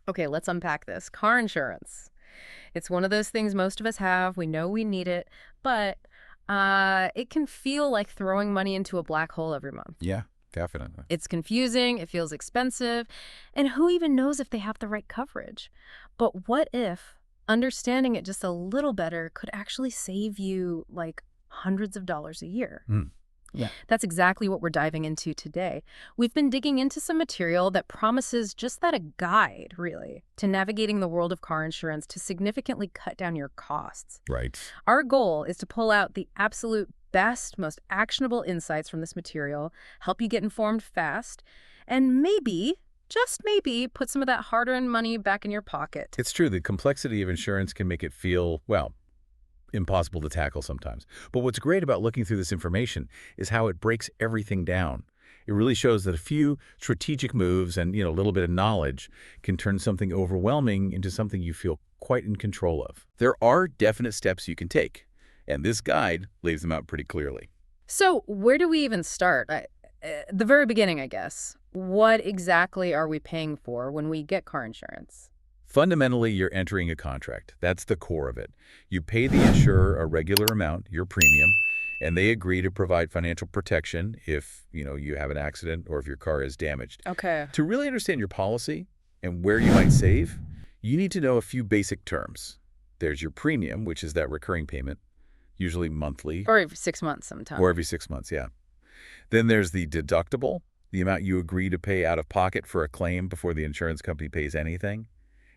Okay, let's unpack this. Car insurance. It's one of those things most of us have. We know we need it, but it can feel like throwing money into a black hole every month. Yeah, definitely. It's confusing, it feels expensive, and who even knows if they have the right coverage? But what if understanding it just a little better could actually save you like hundreds of dollars a year? Mm. Yeah. That's exactly what we're diving into today. We've been digging into some material that promises just that, a guide, really, to navigating the world of car insurance to significantly cut down your costs. Right. Our goal is to pull out the absolute best, most actionable insights from this material, help you get informed fast, and maybe, just maybe, put some of that hard-earned money back in your pocket. It's true. The complexity of insurance can make it feel, well, impossible to tackle sometimes. But what's great about looking through this information is how it breaks everything down. It really shows that a few strategic moves and, a little bit of knowledge can turn something overwhelming into something you feel quite in control of. There are definite steps you can take, and this guide lays them out pretty clearly. So where do we even start? The very beginning, I guess. What exactly are we paying for when we get car insurance? Fundamentally, you're entering a contract. That's the core of it. You pay the insurer a regular amount, your premium, and they agree to provide financial protection if, you have an accident or if your car is damaged. Okay. To really understand your policy and where you might save, you need to know a few basic terms. There's your premium, which is that recurring payment, usually monthly. Or every 6 months sometimes. Or every 6 months, yeah. Then there's the deductible, the amount you agree to pay out of pocket for a claim before the insurance company pays anything.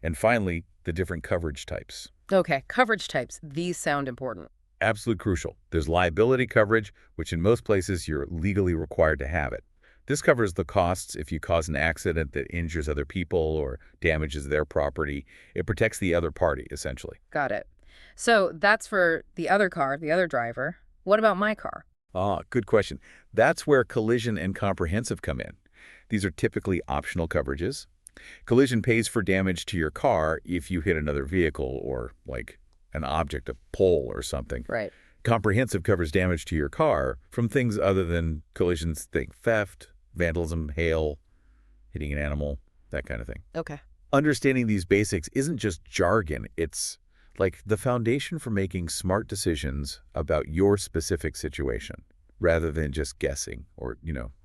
And finally, the different coverage types. Okay, coverage types. These sound important. Absolutely crucial. There's liability coverage, which in most places you're legally required to have it. This covers the costs if you cause an accident that injures other people or damages their property. It protects the other party, essentially. Got it. So that's for the other car, the other driver. What about my car? Good question. That's where collision and comprehensive come in. These are typically optional coverages. Collision pays for damage to your car if you hit another vehicle or, like, an object, a pole or something. Right. Comprehensive covers damage to your car from things other than collisions. Think theft, vandalism, hail, hitting an animal, that kind of thing. Okay. Understanding these basics isn't just jargon. It's like the foundation for making smart decisions about your specific situation, rather than just guessing or,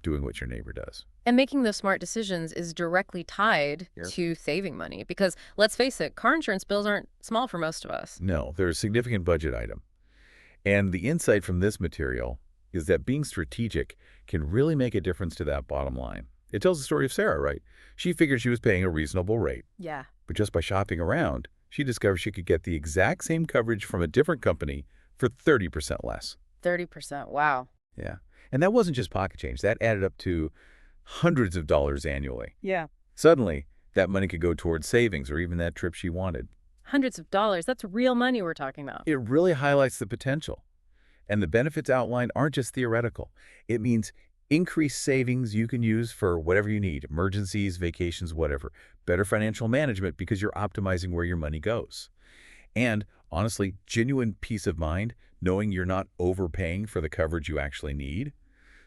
doing what your neighbor does. And making those smart decisions is directly tied to saving money because, let's face it, car insurance bills aren't small for most of us. No, they're a significant budget item. And the insight from this material is that being strategic can really make a difference to that bottom line. It tells the story of Sarah, right? She figured she was paying a reasonable rate. Yeah. But just by shopping around, she discovered she could get the exact same coverage from a different company for 30% less. 30%. Wow. Yeah. And that wasn't just pocket change. That added up to hundreds of dollars annually. Yeah. Suddenly, that money could go towards savings or even that trip she wanted. Hundreds of dollars. That's real money we're talking about. It really highlights the potential. And the benefits outlined aren't just theoretical. It means increased savings you can use for whatever you need, emergencies, vacations, whatever. Better financial management because you're optimizing where your money goes. And honestly, genuine peace of mind, knowing you're not overpaying for the coverage you actually need.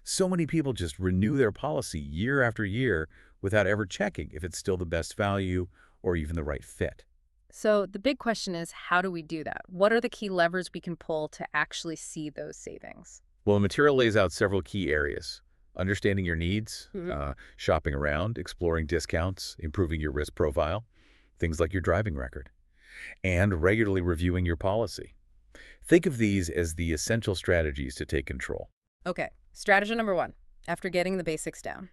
So many people just renew their policy year after year without ever checking if it's still the best value or even the right fit. So the big question is, how do we do that? What are the key levers we can pull to actually see those savings? Well, the material lays out several key areas. Understanding your needs, shopping around, exploring discounts, improving your risk profile, things like your driving record, and regularly reviewing your policy. Think of these as the essential strategies to take control. Okay, strategy number 1, after getting the basics down.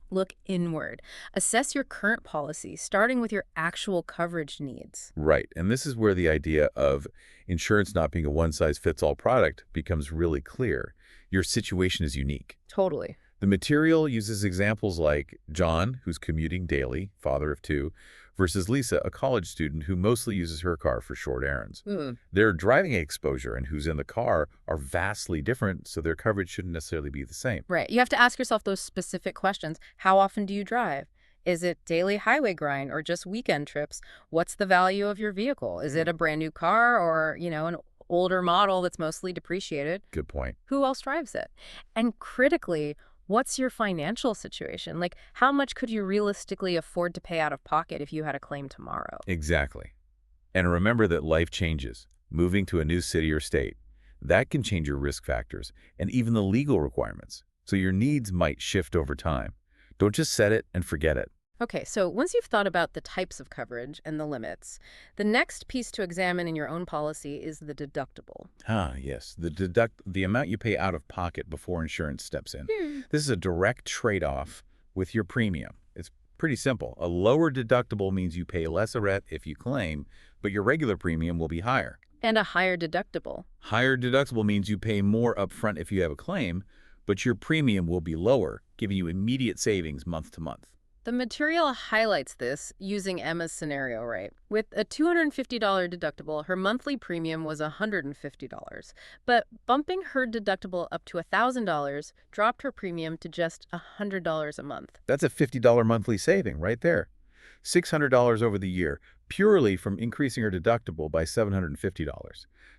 Look inward. Assess your current policy, starting with your actual coverage needs. Right, and this is where the idea of insurance not being a one-size-fits-all product becomes really clear. Your situation is unique. Totally. The material uses examples like John, who's commuting daily, father of 2, versus Lisa, a college student who mostly uses her car for short errands. Their driving exposure and who's in the car are vastly different, so their coverage shouldn't necessarily be the same. Right. You have to ask yourself those specific questions. How often do you drive? Is it daily highway grind or just weekend trips? What's the value of your vehicle? Is it a brand new car or, an older model that's mostly depreciated? Good point. Who else drives it? And critically, What's your financial situation? Like, how much could you realistically afford to pay out of pocket if you had a claim tomorrow? Exactly. And remember that life changes. Moving to a new city or state, that can change your risk factors and even the legal requirements. So your needs might shift over time. Don't just set it and forget it. Okay, so once you've thought about the types of coverage and the limits, the next piece to examine in your own policy is the deductible. Ah, yes. The amount you pay out of pocket before insurance steps in. Hmm. This is a direct trade-off with your premium. It's pretty simple. A lower deductible means you pay less a rent if you claim, but your regular premium will be higher. And a higher deductible. Higher deductible means you pay more upfront if you have a claim, but your premium will be lower, giving you immediate savings month to month. The material highlights this using Emma's scenario, right? With a $250 deductible, her monthly premium was $150. But bumping her deductible up to $1,000 dropped her premium to just $100 a month. That's a $50 monthly saving right there. $600 over the year, purely from increasing her deductible by $750.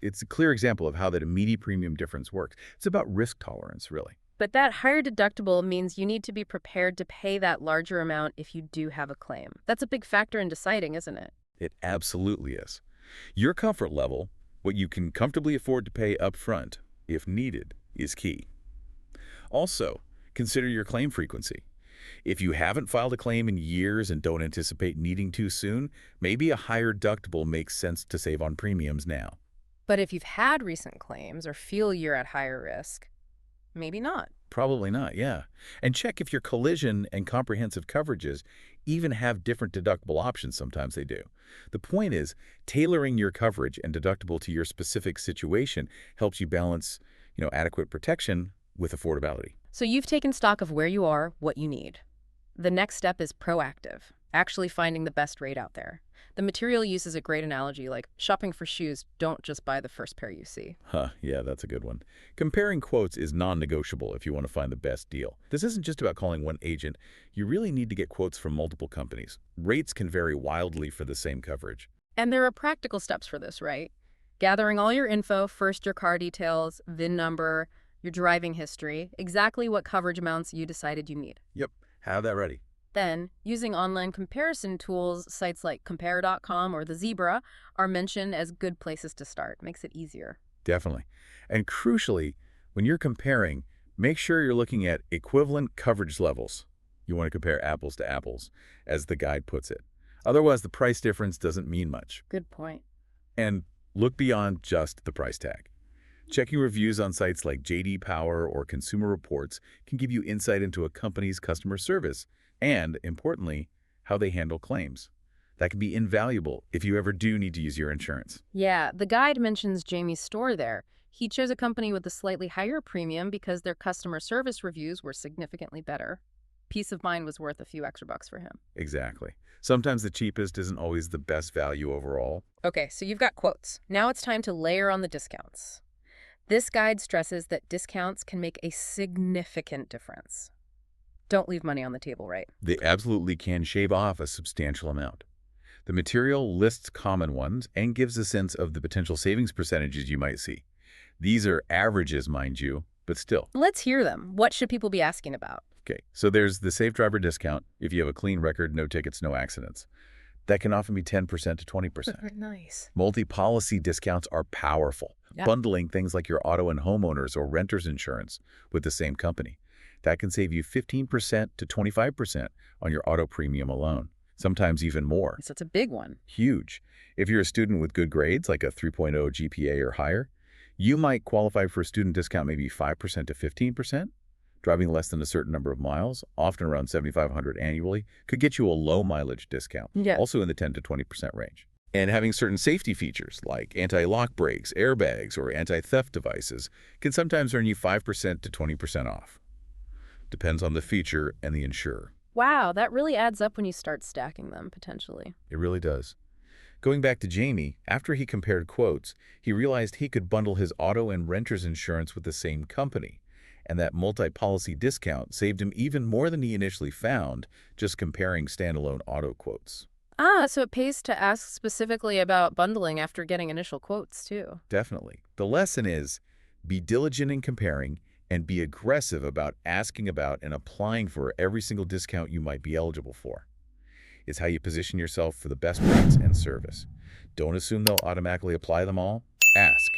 It's a clear example of how that immediate premium difference works. It's about risk tolerance, really. But that higher deductible means you need to be prepared to pay that larger amount if you do have a claim. That's a big factor in deciding, isn't it? It absolutely is. Your comfort level, what you can comfortably afford to pay up front, if needed, is key. Also, consider your claim frequency. If you haven't filed a claim in years and don't anticipate needing to soon, maybe a higher deductible makes sense to save on premiums now. But if you've had recent claims or feel you're at higher risk, maybe not. Probably not, yeah. And check if your collision and comprehensive coverages even have different deductible options. Sometimes they do. The point is, tailoring your coverage and deductible to your specific situation helps you balance, adequate protection with affordability. So you've taken stock of where you are, what you need. The next step is proactive, actually finding the best rate out there. The material uses a great analogy like shopping for shoes, don't just buy the first pair you see. Yeah, that's a good one. Comparing quotes is non-negotiable if you want to find the best deal. This isn't just about calling one agent. You really need to get quotes from multiple companies. Rates can vary wildly for the same coverage. And there are practical steps for this, right? Gathering all your info, first your car details, VIN number, your driving history, exactly what coverage amounts you decided you need. Yep, have that ready. Then, using online comparison tools, sites like compare.com or the Zebra are mentioned as good places to start. Makes it easier. Definitely. And crucially, when you're comparing, make sure you're looking at equivalent coverage levels. You want to compare apples to apples, as the guide puts it. Otherwise, the price difference doesn't mean much. Good point. And look beyond just the price tag. Checking reviews on sites like JD Power or Consumer Reports can give you insight into a company's customer service and, importantly, how they handle claims. That can be invaluable if you ever do need to use your insurance. Yeah, the guide mentions Jamie's store there. He chose a company with a slightly higher premium because their customer service reviews were significantly better. Peace of mind was worth a few extra bucks for him. Exactly. Sometimes the cheapest isn't always the best value overall. Okay, so you've got quotes. Now it's time to layer on the discounts. This guide stresses that discounts can make a significant difference. Don't leave money on the table, right? They absolutely can shave off a substantial amount. The material lists common ones and gives a sense of the potential savings percentages you might see. These are averages, mind you, but still. Let's hear them. What should people be asking about? Okay, so there's the safe driver discount if you have a clean record, no tickets, no accidents. That can often be 10% to 20%. Nice. Multi-policy discounts are powerful. Yeah. Bundling things like your auto and homeowners or renter's insurance with the same company. That can save you 15% to 25% on your auto premium alone, sometimes even more. So it's a big one. Huge. If you're a student with good grades, like a 3.0 GPA or higher, you might qualify for a student discount maybe 5% to 15%. Driving less than a certain number of miles, often around 7,500 annually, could get you a low mileage discount, Yeah. also in the 10 to 20% range. And having certain safety features like anti-lock brakes, airbags, or anti-theft devices can sometimes earn you 5% to 20% off. Depends on the feature and the insurer. Wow, that really adds up when you start stacking them, potentially. It really does. Going back to Jamie, after he compared quotes, he realized he could bundle his auto and renter's insurance with the same company. And that multi-policy discount saved him even more than he initially found, just comparing standalone auto quotes. So it pays to ask specifically about bundling after getting initial quotes, too. Definitely. The lesson is, be diligent in comparing and be aggressive about asking about and applying for every single discount you might be eligible for. It's how you position yourself for the best rates and service. Don't assume they'll automatically apply them all. Ask.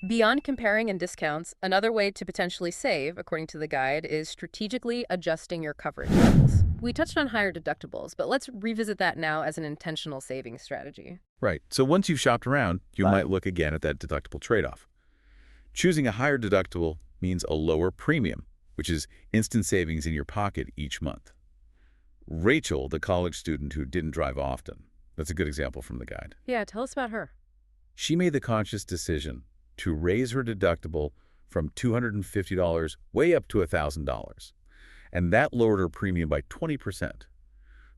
Beyond comparing and discounts, another way to potentially save, according to the guide, is strategically adjusting your coverage levels. We touched on higher deductibles, but let's revisit that now as an intentional savings strategy. Right. So once you've shopped around, you might look again at that deductible trade-off. Choosing a higher deductible means a lower premium, which is instant savings in your pocket each month. Rachel, the college student who didn't drive often, that's a good example from the guide. Yeah, tell us about her. She made the conscious decision to raise her deductible from $250 way up to $1,000. And that lowered her premium by 20%.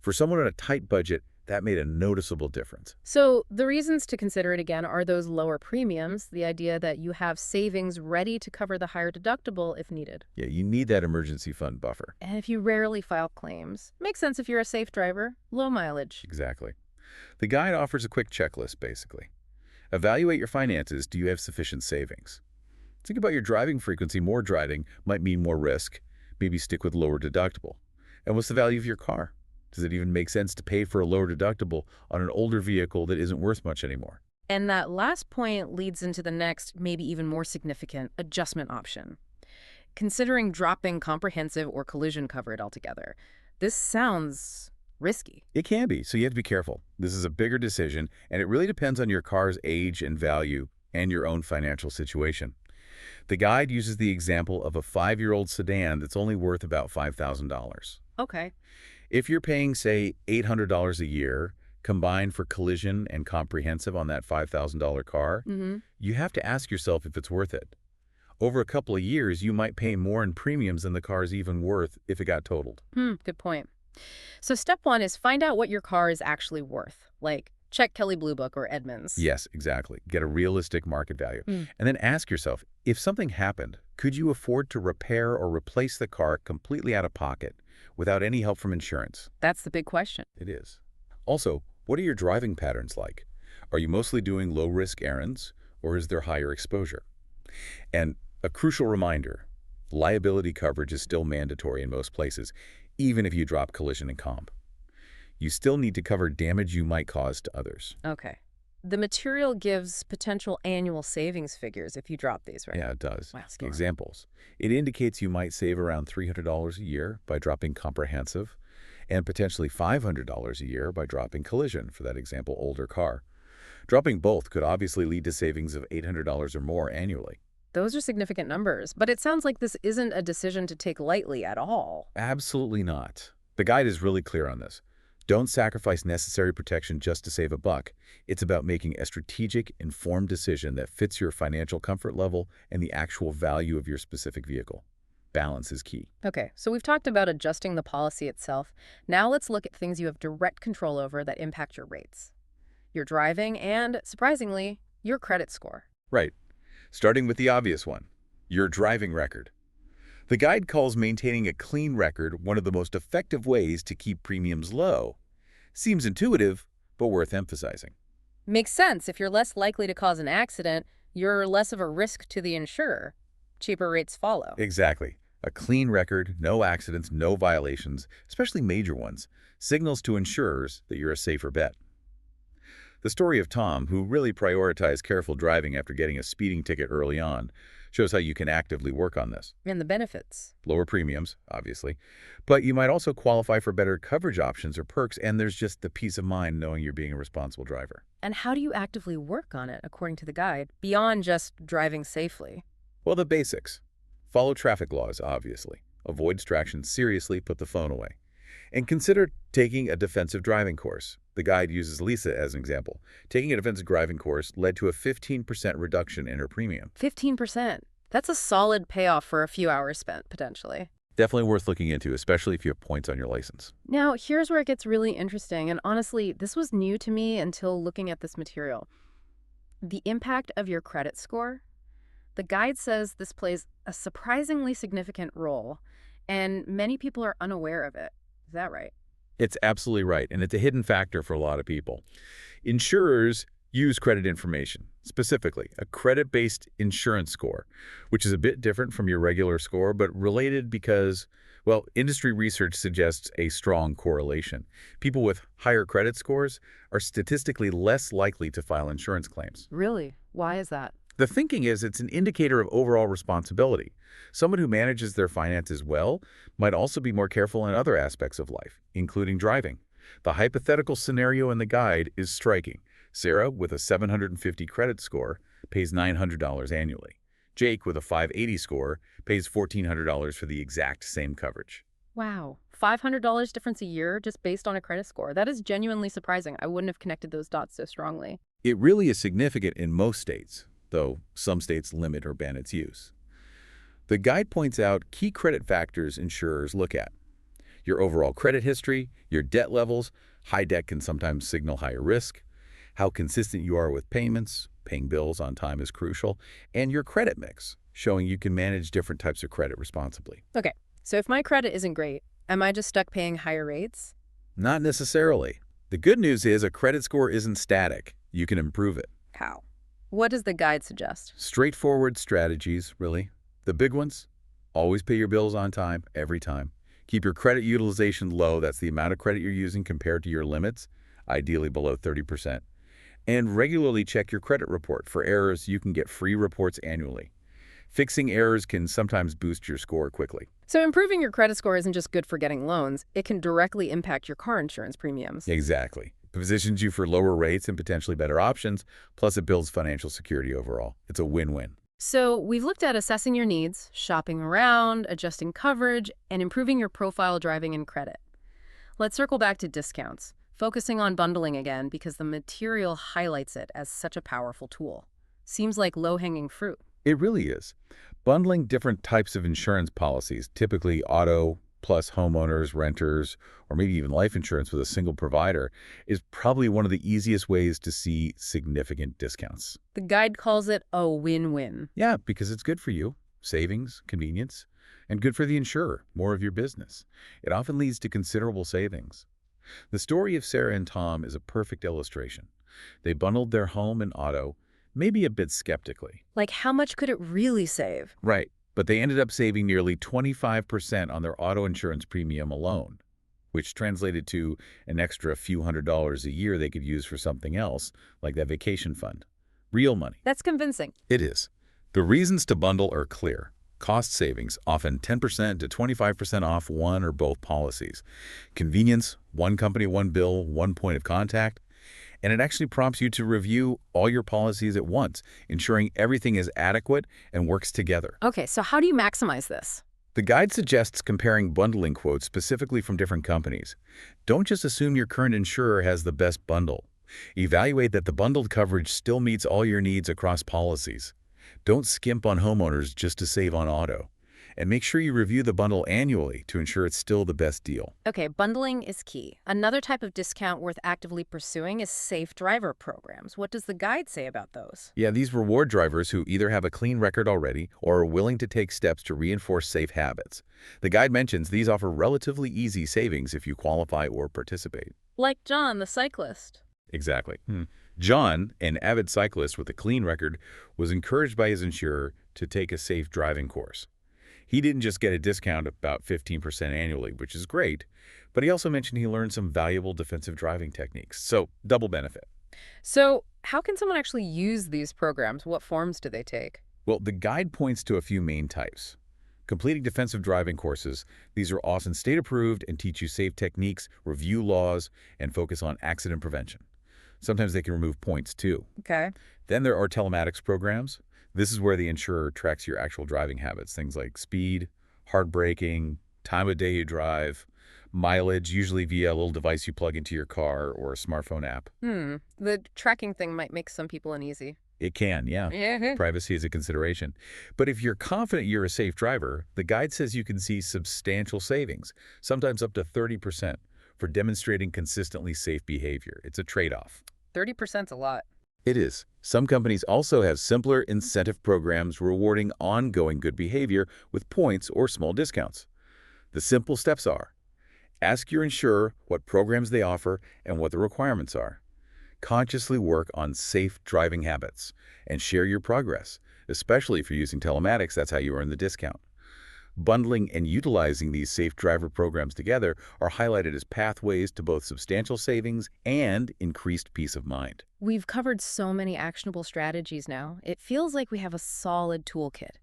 For someone on a tight budget, that made a noticeable difference. So the reasons to consider it again are those lower premiums, the idea that you have savings ready to cover the higher deductible if needed. Yeah, you need that emergency fund buffer. And if you rarely file claims. Makes sense if you're a safe driver, low mileage. Exactly. The guide offers a quick checklist, basically. Evaluate your finances. Do you have sufficient savings? Think about your driving frequency. More driving might mean more risk. Maybe stick with lower deductible. And what's the value of your car? Does it even make sense to pay for a lower deductible on an older vehicle that isn't worth much anymore? And that last point leads into the next, maybe even more significant, adjustment option. Considering dropping comprehensive or collision coverage altogether. This sounds risky. It can be, so you have to be careful. This is a bigger decision, and it really depends on your car's age and value and your own financial situation. The guide uses the example of a 5-year-old sedan that's only worth about $5,000. Okay. If you're paying, say, $800 a year, combined for collision and comprehensive on that $5,000 car, you have to ask yourself if it's worth it. Over a couple of years, you might pay more in premiums than the car's even worth if it got totaled. Good point. So step one is find out what your car is actually worth. Like, check Kelley Blue Book or Edmunds. Yes, exactly. Get a realistic market value. And then ask yourself, if something happened, could you afford to repair or replace the car completely out of pocket without any help from insurance? That's the big question. It is. Also, what are your driving patterns like? Are you mostly doing low-risk errands, or is there higher exposure? And a crucial reminder, liability coverage is still mandatory in most places, even if you drop collision and comp. You still need to cover damage you might cause to others. Okay. The material gives potential annual savings figures if you drop these, right? Yeah, it does. Wow, Examples. It indicates you might save around $300 a year by dropping comprehensive, and potentially $500 a year by dropping collision, for that example, older car. Dropping both could obviously lead to savings of $800 or more annually. Those are significant numbers, but it sounds like this isn't a decision to take lightly at all. Absolutely not. The guide is really clear on this. Don't sacrifice necessary protection just to save a buck. It's about making a strategic, informed decision that fits your financial comfort level and the actual value of your specific vehicle. Balance is key. Okay, so we've talked about adjusting the policy itself. Now let's look at things you have direct control over that impact your rates. Your driving and, surprisingly, your credit score. Right. Starting with the obvious one, your driving record. The guide calls maintaining a clean record one of the most effective ways to keep premiums low. Seems intuitive, but worth emphasizing. Makes sense. If you're less likely to cause an accident, you're less of a risk to the insurer. Cheaper rates follow. Exactly. A clean record, no accidents, no violations, especially major ones, signals to insurers that you're a safer bet. The story of Tom, who really prioritized careful driving after getting a speeding ticket early on, shows how you can actively work on this. And the benefits. Lower premiums, obviously, but you might also qualify for better coverage options or perks, and there's just the peace of mind knowing you're being a responsible driver. And how do you actively work on it, according to the guide, beyond just driving safely? Well, the basics. Follow traffic laws, obviously. Avoid distractions, seriously, put the phone away. And consider taking a defensive driving course. The guide uses Lisa as an example. Taking a defensive driving course led to a 15% reduction in her premium. 15%. That's a solid payoff for a few hours spent, potentially. Definitely worth looking into, especially if you have points on your license. Now, here's where it gets really interesting, and honestly, this was new to me until looking at this material. The impact of your credit score. The guide says this plays a surprisingly significant role, and many people are unaware of it. Is that right? It's absolutely right, and it's a hidden factor for a lot of people. Insurers Use credit information, specifically a credit-based insurance score, which is a bit different from your regular score, but related because, well, industry research suggests a strong correlation. People with higher credit scores are statistically less likely to file insurance claims. Really? Why is that? The thinking is it's an indicator of overall responsibility. Someone who manages their finances well might also be more careful in other aspects of life, including driving. The hypothetical scenario in the guide is striking. Sarah, with a 750 credit score, pays $900 annually. Jake, with a 580 score, pays $1,400 for the exact same coverage. Wow. $500 difference a year just based on a credit score. That is genuinely surprising. I wouldn't have connected those dots so strongly. It really is significant in most states, though some states limit or ban its use. The guide points out key credit factors insurers look at. Your overall credit history, your debt levels — high debt can sometimes signal higher risk — how consistent you are with payments — paying bills on time is crucial — and your credit mix, showing you can manage different types of credit responsibly. Okay, so if my credit isn't great, am I just stuck paying higher rates? Not necessarily. The good news is a credit score isn't static. You can improve it. How? What does the guide suggest? Straightforward strategies, really. The big ones: always pay your bills on time, every time. Keep your credit utilization low — that's the amount of credit you're using compared to your limits, ideally below 30%. And regularly check your credit report. For errors, you can get free reports annually. Fixing errors can sometimes boost your score quickly. So improving your credit score isn't just good for getting loans, it can directly impact your car insurance premiums. Exactly. It positions you for lower rates and potentially better options, plus it builds financial security overall. It's a win-win. So we've looked at assessing your needs, shopping around, adjusting coverage, and improving your profile, driving, and credit. Let's circle back to discounts, focusing on bundling again because the material highlights it as such a powerful tool. Seems like low-hanging fruit. It really is. Bundling different types of insurance policies, typically auto plus homeowners, renters, or maybe even life insurance with a single provider, is probably one of the easiest ways to see significant discounts. The guide calls it a win-win. Yeah, because it's good for you — savings, convenience — and good for the insurer — more of your business. It often leads to considerable savings. The story of Sarah and Tom is a perfect illustration. They bundled their home and auto, maybe a bit skeptically. Like, how much could it really save? Right, but they ended up saving nearly 25% on their auto insurance premium alone, which translated to an extra few $100s a year they could use for something else, like that vacation fund. Real money. That's convincing. It is. The reasons to bundle are clear. Cost savings, often 10% to 25% off one or both policies. Convenience, one company, one bill, one point of contact. And it actually prompts you to review all your policies at once, ensuring everything is adequate and works together. Okay, so how do you maximize this? The guide suggests comparing bundling quotes specifically from different companies. Don't just assume your current insurer has the best bundle. Evaluate that the bundled coverage still meets all your needs across policies. Don't skimp on homeowners just to save on auto. And make sure you review the bundle annually to ensure it's still the best deal. Okay, bundling is key. Another type of discount worth actively pursuing is safe driver programs. What does the guide say about those? Yeah, these reward drivers who either have a clean record already or are willing to take steps to reinforce safe habits. The guide mentions these offer relatively easy savings if you qualify or participate. Like John, the cyclist. Exactly. John, an avid cyclist with a clean record, was encouraged by his insurer to take a safe driving course. He didn't just get a discount of about 15% annually, which is great, but he also mentioned he learned some valuable defensive driving techniques. So, double benefit. So, how can someone actually use these programs? What forms do they take? Well, the guide points to a few main types. Completing defensive driving courses. These are often state-approved and teach you safe techniques, review laws, and focus on accident prevention. Sometimes they can remove points, too. Okay. Then there are telematics programs. This is where the insurer tracks your actual driving habits, things like speed, hard braking, time of day you drive, mileage, usually via a little device you plug into your car or a smartphone app. The tracking thing might make some people uneasy. It can, yeah. Yeah. Privacy is a consideration. But if you're confident you're a safe driver, the guide says you can see substantial savings, sometimes up to 30%, for demonstrating consistently safe behavior. It's a trade-off. 30%'s a lot. It is. Some companies also have simpler incentive programs rewarding ongoing good behavior with points or small discounts. The simple steps are: ask your insurer what programs they offer and what the requirements are. Consciously work on safe driving habits and share your progress, especially if you're using telematics. That's how you earn the discount. Bundling and utilizing these safe driver programs together are highlighted as pathways to both substantial savings and increased peace of mind. We've covered so many actionable strategies now. It feels like we have a solid toolkit.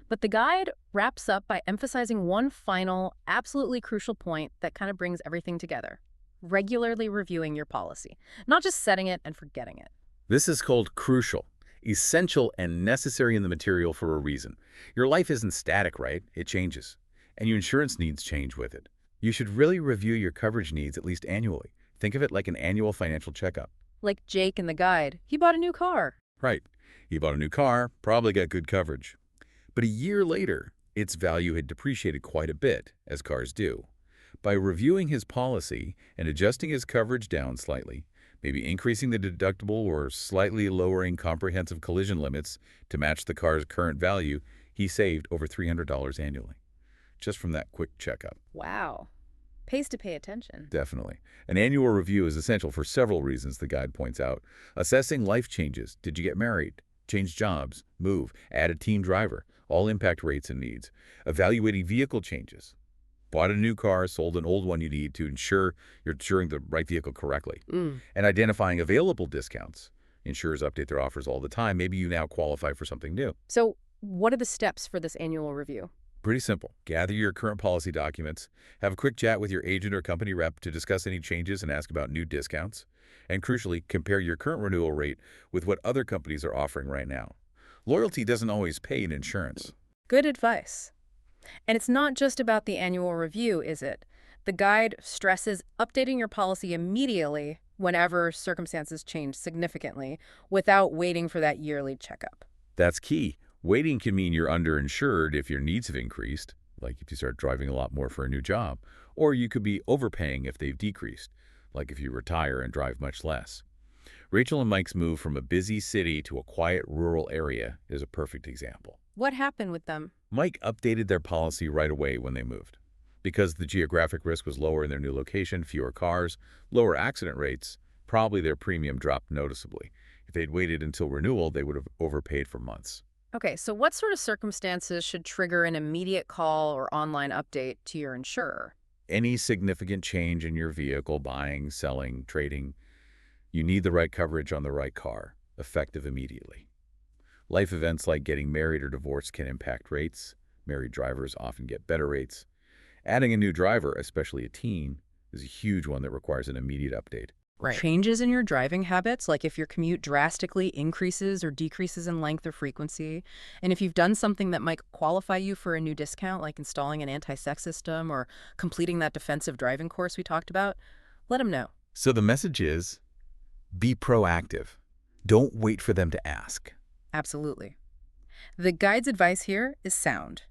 But the guide wraps up by emphasizing one final, absolutely crucial point that kind of brings everything together. Regularly reviewing your policy, not just setting it and forgetting it. This is called crucial, essential, and necessary in the material for a reason. Your life isn't static, right? It changes. And your insurance needs change with it. You should really review your coverage needs at least annually. Think of it like an annual financial checkup. Like Jake in the guide, he bought a new car. Right. He bought a new car, probably got good coverage. But a year later, its value had depreciated quite a bit, as cars do. By reviewing his policy and adjusting his coverage down slightly, maybe increasing the deductible or slightly lowering comprehensive collision limits to match the car's current value, he saved over $300 annually, just from that quick checkup. Wow. Pays to pay attention. Definitely. An annual review is essential for several reasons, the guide points out. Assessing life changes. Did you get married? Change jobs? Move? Add a team driver? All impact rates and needs. Evaluating vehicle changes. Bought a new car, sold an old one you need to ensure you're insuring the right vehicle correctly. And identifying available discounts. Insurers update their offers all the time. Maybe you now qualify for something new. So what are the steps for this annual review? Pretty simple. Gather your current policy documents, have a quick chat with your agent or company rep to discuss any changes and ask about new discounts. And crucially, compare your current renewal rate with what other companies are offering right now. Loyalty doesn't always pay in insurance. Good advice. And it's not just about the annual review, is it? The guide stresses updating your policy immediately whenever circumstances change significantly without waiting for that yearly checkup. That's key. Waiting can mean you're underinsured if your needs have increased, like if you start driving a lot more for a new job, or you could be overpaying if they've decreased, like if you retire and drive much less. Rachel and Mike's move from a busy city to a quiet rural area is a perfect example. What happened with them? Mike updated their policy right away when they moved. Because the geographic risk was lower in their new location, fewer cars, lower accident rates, probably their premium dropped noticeably. If they'd waited until renewal, they would have overpaid for months. Okay, so what sort of circumstances should trigger an immediate call or online update to your insurer? Any significant change in your vehicle, buying, selling, trading, you need the right coverage on the right car, effective immediately. Life events like getting married or divorced can impact rates. Married drivers often get better rates. Adding a new driver, especially a teen, is a huge one that requires an immediate update. Right. Changes in your driving habits, like if your commute drastically increases or decreases in length or frequency, and if you've done something that might qualify you for a new discount, like installing an anti-sex system or completing that defensive driving course we talked about, let them know. So the message is, be proactive. Don't wait for them to ask. Absolutely. The guide's advice here is sound.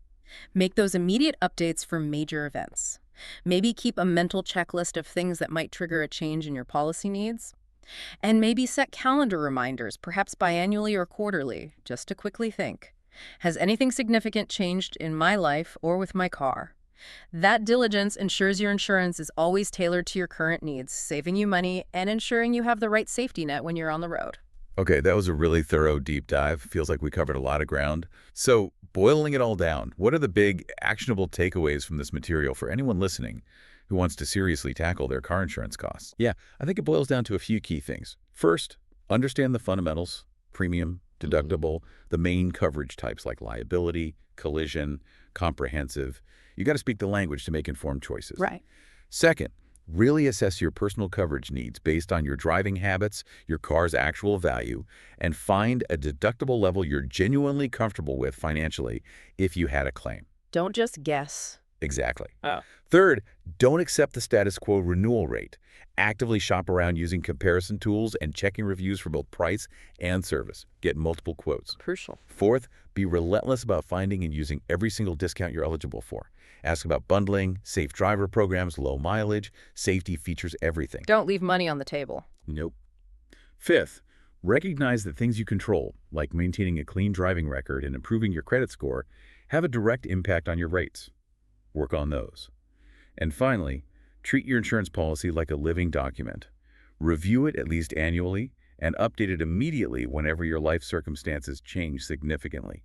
Make those immediate updates for major events. Maybe keep a mental checklist of things that might trigger a change in your policy needs. And maybe set calendar reminders, perhaps biannually or quarterly, just to quickly think, has anything significant changed in my life or with my car? That diligence ensures your insurance is always tailored to your current needs, saving you money and ensuring you have the right safety net when you're on the road. Okay, that was a really thorough deep dive. Feels like we covered a lot of ground. So, boiling it all down, what are the big actionable takeaways from this material for anyone listening who wants to seriously tackle their car insurance costs? Yeah, I think it boils down to a few key things. First, understand the fundamentals, premium, deductible, the main coverage types like liability, collision, comprehensive. You got to speak the language to make informed choices. Right. Second, really assess your personal coverage needs based on your driving habits, your car's actual value, and find a deductible level you're genuinely comfortable with financially if you had a claim. Don't just guess. Exactly. Oh. Third, don't accept the status quo renewal rate. Actively shop around using comparison tools and checking reviews for both price and service. Get multiple quotes. Crucial. Fourth, be relentless about finding and using every single discount you're eligible for. Ask about bundling, safe driver programs, low mileage, safety features, everything. Don't leave money on the table. Nope. Fifth, recognize that things you control, like maintaining a clean driving record and improving your credit score, have a direct impact on your rates. Work on those. And finally, treat your insurance policy like a living document. Review it at least annually and update it immediately whenever your life circumstances change significantly.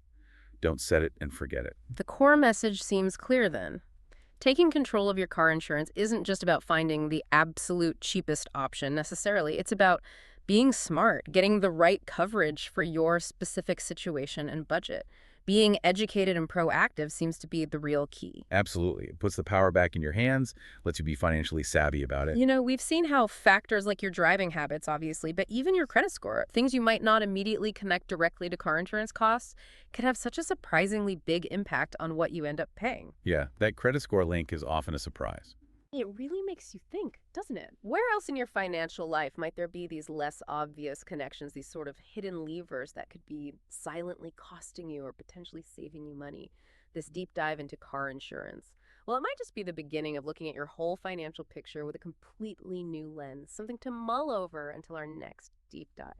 Don't set it and forget it. The core message seems clear then. Taking control of your car insurance isn't just about finding the absolute cheapest option necessarily. It's about being smart, getting the right coverage for your specific situation and budget. Being educated and proactive seems to be the real key. Absolutely. It puts the power back in your hands, lets you be financially savvy about it. We've seen how factors like your driving habits, obviously, but even your credit score, things you might not immediately connect directly to car insurance costs, could have such a surprisingly big impact on what you end up paying. Yeah, that credit score link is often a surprise. It really makes you think, doesn't it? Where else in your financial life might there be these less obvious connections, these sort of hidden levers that could be silently costing you or potentially saving you money? This deep dive into car insurance. Well, it might just be the beginning of looking at your whole financial picture with a completely new lens, something to mull over until our next deep dive.